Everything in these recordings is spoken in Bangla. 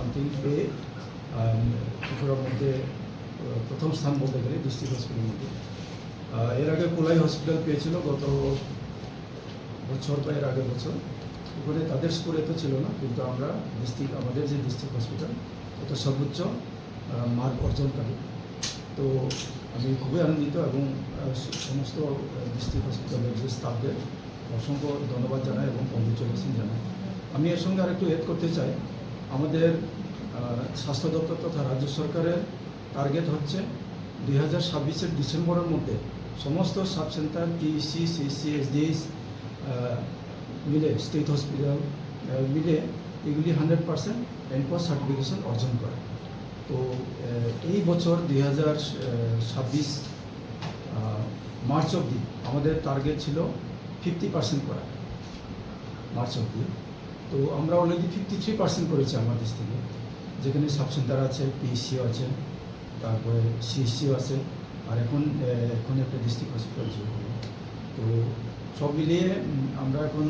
সামথিং পেয়ে ত্রিপুরার মধ্যে প্রথম স্থান বলতে গেলে ডিস্ট্রিক্ট হসপিটালের মধ্যে। এর আগে কোলাই হসপিটাল পেয়েছিল গত বছর বা এর আগের বছর। ওখানে তাদের স্কোর এত ছিল না, কিন্তু আমরা আমাদের যে ডিস্ট্রিক্ট হসপিটাল এটা সর্বোচ্চ মার্ক অর্জনকারী। তো আমি খুবই আনন্দিত এবং সমস্ত ডিস্ট্রিক্ট হসপিটালের যে স্টাফদের অসংখ্য ধন্যবাদ জানাই এবং কংগ্রেচুলেশন জানাই। আমি এর সঙ্গে আরেকটু এড করতে চাই, আমাদের স্বাস্থ্য দপ্তর তথা রাজ্য সরকারের টার্গেট হচ্ছে 2026-এর ডিসেম্বরের মধ্যে সমস্ত sub centre, TEC, CC, SDS মিলে, স্টেট হসপিটাল মিলে এগুলি 100% এনকোয়াস সার্টিফিকেশন অর্জন করে। তো এই বছর 2026 মার্চ অবধি আমাদের টার্গেট ছিল 50% করা, মার্চ অবধি। তো আমরা অলরেডি 53% করেছি আমাদের থেকে, যেখানে সাব সেন্টার আছে, পিএসসিও আছে, তারপরে সিএসসিও আছে, আর এখন একটা ডিস্ট্রিক্ট হসপিটাল শুরু হলো। তো সব মিলিয়ে আমরা এখন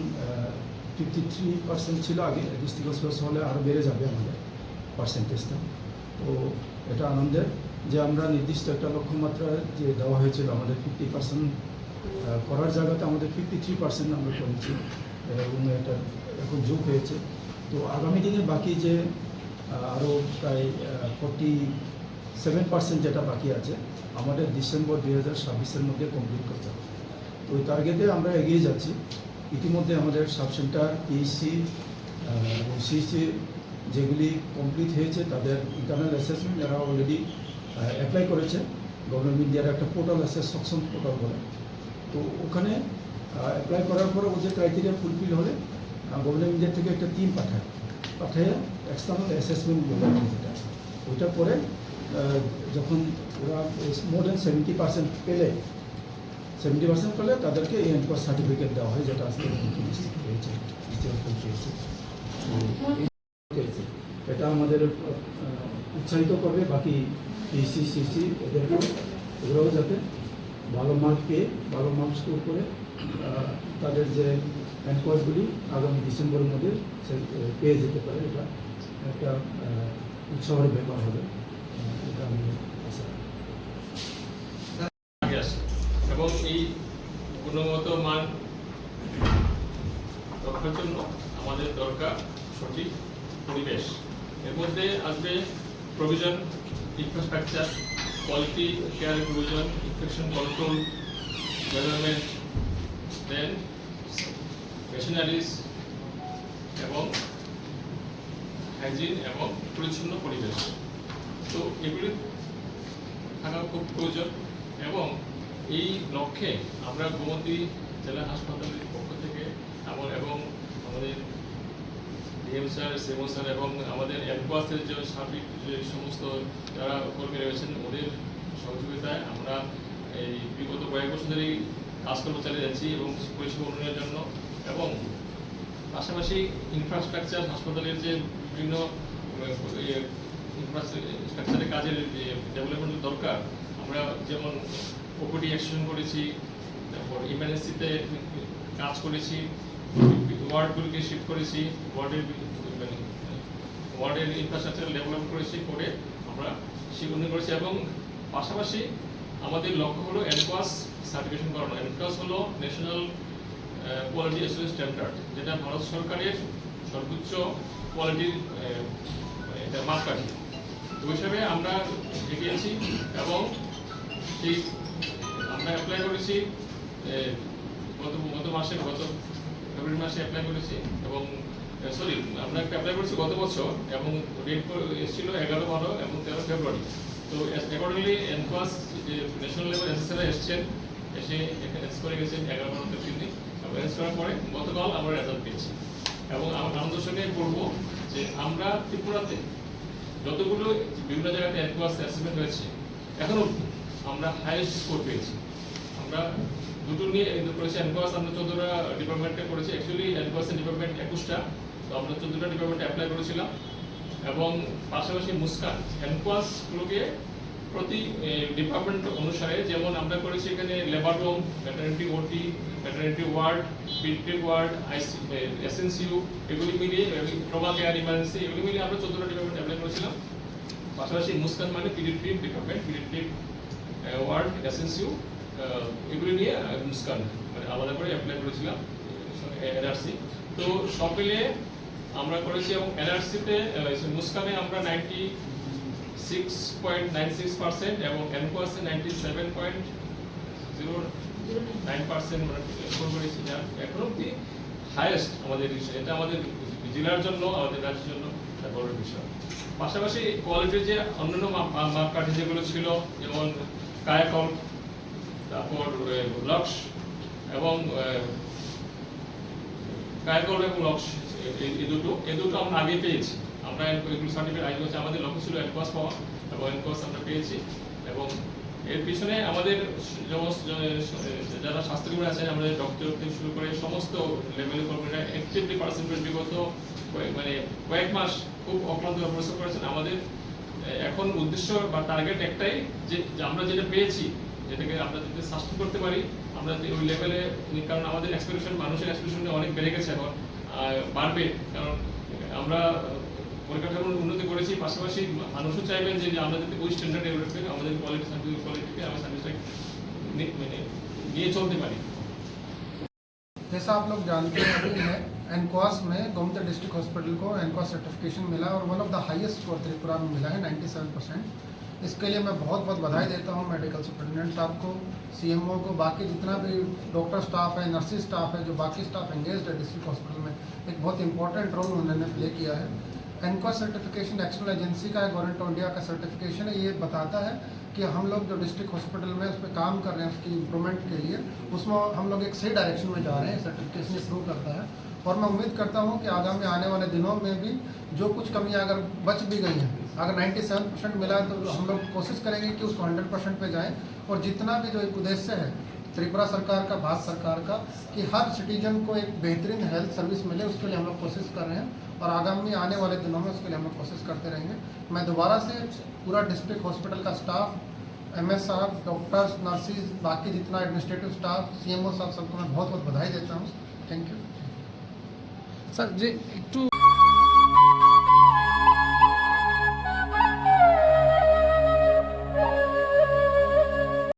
53% ছিল আগে, ডিস্ট্রিক্ট হসপিটাল হলে আরও বেড়ে যাবে আমাদের পার্সেন্টেজটা। তো এটা আনন্দের যে আমরা নির্দিষ্ট একটা লক্ষ্যমাত্রা যে দেওয়া হয়েছিল আমাদের 50% করার জায়গাতে আমাদের 53% আমরা করেছি এবং এটা এখন যোগ হয়েছে। তো আগামী দিনে বাকি যে আরও প্রায় 47% যেটা বাকি আছে আমাদের ডিসেম্বর 2026-এর মধ্যে কমপ্লিট করতে হবে। তো ওই টার্গেটে আমরা এগিয়ে যাচ্ছি। ইতিমধ্যে আমাদের সাব সেন্টার, পিএসসি এবং সিসি যেগুলি কমপ্লিট হয়েছে তাদের ইন্টারনাল অ্যাসেসমেন্ট এরা অলরেডি অ্যাপ্লাই করেছে। গভর্নমেন্ট ইন্ডিয়ার একটা পোর্টাল আছে, সক্ষম পোর্টাল বলে। তো ওখানে অ্যাপ্লাই করার পরে ওদের ক্রাইটেরিয়া ফুলফিল হলে গভর্নমেন্ট ইন্ডিয়ার থেকে একটা টিম পাঠায় এক্সটার্নাল অ্যাসেসমেন্ট বলে যেটা, ওইটা পরে যখন ওরা মোর দেন 70% পেলে 70% পেলে তাদেরকে এই এনকোয়াস সার্টিফিকেট দেওয়া হয়, যেটা আজকে পেয়েছে। এটা আমাদের উৎসাহিত করবে বাকি পিসি, সিসি এদেরকেও, ওরাও যাতে ভালো মার্ক পেয়ে, ভালো মার্ক স্কোর করে তাদের যে এনকোয়াসগুলি আগামী ডিসেম্বরের মধ্যে পেয়ে যেতে পারে। এটা একটা উৎসাহের ব্যাপার হবে, এটা আমি আশা করি। এবং এই গুণগত মান রক্ষার জন্য আমাদের দরকার সঠিক পরিবেশ। এর মধ্যে আসবে provision, infrastructure, quality care provision, infection control, measurement, then machineries এবং হাইজিন এবং পরিচ্ছন্ন পরিবেশ। তো এগুলি থাকা খুব প্রয়োজন এবং এই লক্ষ্যে আমরা গোমতী জেলা হাসপাতালের পক্ষ থেকে এবং আমাদের ডিএম স্যার, সেমো স্যার এবং আমাদের এনকোয়াসের যে সার্বিক যে সমস্ত যারা কর্মী রয়েছেন ওদের সহযোগিতায় আমরা এই বিগত কয়েক বছর ধরেই কাজকর্ম চালিয়ে যাচ্ছি এবং পরিষেবা উন্নয়নের জন্য। এবং পাশাপাশি ইনফ্রাস্ট্রাকচার, হাসপাতালের যে বিভিন্ন ইনফ্রাস্ট্রাকচারের কাজের ডেভেলপমেন্ট দরকার, আমরা যেমন ওপিডি এক্সটেনশন করেছি, তারপর ইমার্জেন্সিতে কাজ করেছি, ওয়ার্ডগুলিকে শিফট করেছি, ওয়ার্ডের ইনফ্রাস্ট্রাকচার ডেভেলপ করেছি, করে আমরা উন্নয়ন করেছি। এবং পাশাপাশি আমাদের লক্ষ্য হলো এনকোয়াস সার্টিফিকেশন করানো। এনকোয়াস হলো ন্যাশনাল কোয়ালিটি অ্যাসুরেন্স স্ট্যান্ডার্ড, যেটা ভারত সরকারের সর্বোচ্চ কোয়ালিটির মাপকাঠি। ওই হিসাবে আমরা এগিয়েছি এবং সেই আমরা অ্যাপ্লাই করেছি গত ফেব্রুয়ারি মাসে অ্যাপ্লাই করেছি এবং আমরা অ্যাপ্লাই করেছি গত বছর এবং ডেট এসেছিল 11, 12 এবং 13 ফেব্রুয়ারি। তো অ্যাকর্ডিংলি এনকোয়াস ন্যাশনাল লেভেল এসএসআর এসছেন, এসে এস করে গেছেন 11, 12 দিন এবং এস করার পরে গতকাল আমরা রেজাল্ট পেয়েছি। এবং আমাদের সঙ্গে বলবো যে আমরা ত্রিপুরাতে যতগুলো বিভিন্ন জায়গাতে এনকোয়াস অ্যাসেসমেন্ট হয়েছে এখনো আমরা হাইয়েস্ট স্কোর পেয়েছি। আমরা দুটো নিয়ে করেছি এনকোয়াস, আমরা 14টা ডিপার্টমেন্টে করেছি। অ্যাকচুয়ালি এনকোয়াসের ডিপার্টমেন্ট 21টা, তো আমরা 14টা ডিপার্টমেন্টে অ্যাপ্লাই করেছিলাম। এবং পাশাপাশি মুস্কান এনকোয়াসগুলোকে প্রতি ডিপার্টমেন্ট অনুসারে, যেমন আমরা করেছি এখানে labour room, maternity OT, maternity ward, paediatric ward, SNCU, এগুলি মিলিয়ে ট্রমা কেয়ার, ইমার্জেন্সি, এগুলি মিলিয়ে আমরা 14টা ডিপার্টমেন্ট অ্যাপ্লাই করেছিলাম। পাশাপাশি মুস্কান মানে paediatric department, paediatric ward, SNCU, এগুলি নিয়ে মুস্কান মানে আলাদা করে অ্যাপ্লাই করেছিলাম এনআরসি। তো সব মিলিয়ে আমরা করেছি, এবং এনআরসিতে মুস্কানে আমরা 96.96% এবং এনকোয়াসে 97.09% মানে স্কোর করেছি, যা এখন অব্দি হাইয়েস্ট আমাদের বিষয়। এটা আমাদের জেলার জন্য, আমাদের রাজ্যের জন্য একটা বড় বিষয়। পাশাপাশি কোয়ালিটির যে অন্যান্য মাপকাঠি যেগুলো ছিল, যেমন কায়াকল, তারপর লক্স এবং কায়াকল এবং লক্স, এই দুটো আমরা আগে পেয়েছি। আমরা এগুলো সার্টিফিকেট আগে হচ্ছে, আমাদের লক্ষ্য ছিল এনকোয়াস পাওয়া, এবং এনকোয়াস আমরা পেয়েছি। এবং এর পিছনে আমাদের যারা স্বাস্থ্যকর্মী আছেন, আমাদের ডক্টর থেকে শুরু করে সমস্ত লেভেলের কর্মীরা অ্যাক্টিভলি পার্সেন্টেজ বিগত মানে কয়েক মাস খুব অক্লান্ত পরিশ্রম করেছেন। আমাদের এখন উদ্দেশ্য বা টার্গেট একটাই, যে আমরা যেটা পেয়েছি, যেটাকে আমরা যদি সাস্টেন করতে পারি, আমরা ওই লেভেলে, কারণ আমাদের এক্সপেকটেশন, মানুষের এক্সপেকটেশন অনেক বেড়ে গেছে, এখন বাড়বে, কারণ আমরা পরিকাঠামোর উন্নতি করেছি। পাশাপাশি মানুষও চাইবেন যে আমরা যদি ওই স্ট্যান্ডার্ড ডেভেলপ করি, আমাদের কোয়ালিটিকে আমরা সার্ভিসটা মানে নিয়ে চলতে পারি। जैसा आप लोग जानते हैं, अभी है एनक्वास में गोमती डिस्ट्रिक्ट हॉस्पिटल को एनक्वास सर्टिफिकेशन मिला और one of the highest score Tripura में मिला है 97%। इसके लिए मैं बहुत बहुत बधाई देता हूं मेडिकल सुपरिटेंडेंट साहब को, सीएमओ को, बाकी जितना भी डॉक्टर स्टाफ है, नर्सिंग स्टाफ है, जो बाकी स्टाफ एंगेज्ड है डिस्ट्रिक्ट हॉस्पिटल में, एक बहुत इंपॉर्टेंट रोल उन्होंने प्ले किया है। एनक्वास सर्टिफिकेशन एक्सटर्नल एजेंसी का है, गवर्नमेंट ऑफ इंडिया का सर्टिफिकेशन है। ये बताता है कि हम लोग जो डिस्ट्रिक्ट हॉस्पिटल में उस पर काम कर रहे हैं, उसकी इम्प्रूवमेंट के लिए, उसमें हम लोग एक सही डायरेक्शन में जा रहे हैं। सर्टिफिकेशन प्रूव करता है, और मैं उम्मीद करता हूं कि आगामी आने वाले दिनों में भी जो कुछ कमियां अगर बच भी गई हैं, अगर 97% मिला है, तो हम लोग कोशिश करेंगे कि उसको 100% पे जाएं। और जितना भी जो एक उद्देश्य है त्रिपुरा सरकार का, भारत सरकार का, कि हर सिटीजन को एक बेहतरीन हेल्थ सर्विस मिले, उसके लिए हम लोग कोशिश कर रहे हैं, और आगामी आने वाले दिनों में उसके लिए हम लोग कोशिश करते रहेंगे। मैं दोबारा से पूरा डिस्ट्रिक्ट हॉस्पिटल का स्टाफ, एमएस साहब, डॉक्टर्स, नर्सिस, बाकी जितना एडमिनिस्ट्रेटिव स्टाफ, सीएमओ साहब, सबको मैं बहुत बहुत बधाई देता हूँ। थैंक यू স্যার, যে একটু